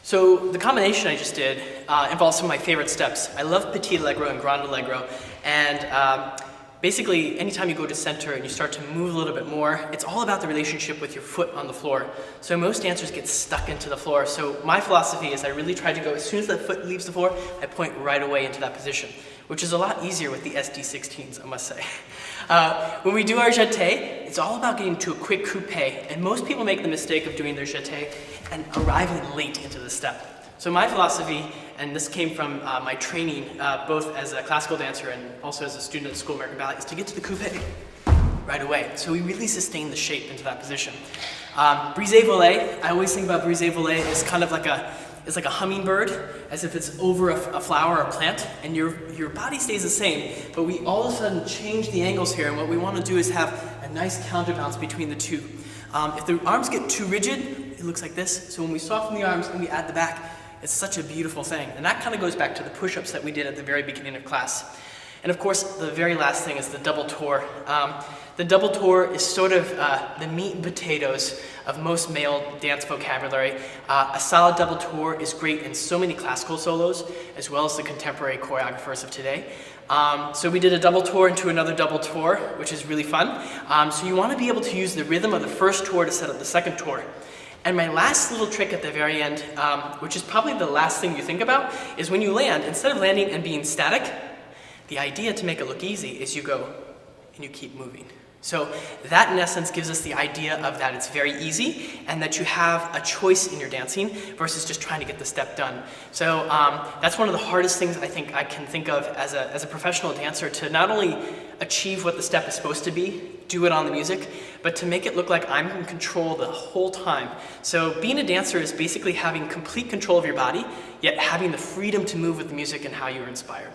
So the combination I just did involves some of my favorite steps. I love petit allegro and grande allegro, and basically anytime you go to center and you start to move a little bit more, it's all about the relationship with your foot on the floor. So most dancers get stuck into the floor. So my philosophy is I really try to go, as soon as the foot leaves the floor, I point right away into that position, which is a lot easier with the SD16s, I must say. When we do our jeté, it's all about getting to a quick coupe, and most people make the mistake of doing their jeté and arriving late into the step. So my philosophy, and this came from my training, both as a classical dancer and also as a student at School of American Ballet, is to get to the coupe right away. So we really sustain the shape into that position. Brisé volée, I always think about brisé volée as kind of like a hummingbird, as if it's over a flower or a plant, and your body stays the same, but we all of a sudden change the angles here, and what we want to do is have a nice counterbalance between the two. If the arms get too rigid, it looks like this, so when we soften the arms and we add the back, it's such a beautiful thing. And that kind of goes back to the push-ups that we did at the very beginning of class. And of course, the very last thing is the double tour. The double tour is sort of the meat and potatoes of most male dance vocabulary. A solid double tour is great in so many classical solos, as well as the contemporary choreographers of today. So we did a double tour into another double tour, which is really fun. So you want to be able to use the rhythm of the first tour to set up the second tour. And my last little trick at the very end, which is probably the last thing you think about, is when you land, instead of landing and being static, the idea to make it look easy is you go and you keep moving. So that in essence gives us the idea of that it's very easy and that you have a choice in your dancing versus just trying to get the step done. So that's one of the hardest things I think I can think of as a professional dancer, to not only achieve what the step is supposed to be, do it on the music, but to make it look like I'm in control the whole time. So being a dancer is basically having complete control of your body, yet having the freedom to move with the music and how you're inspired.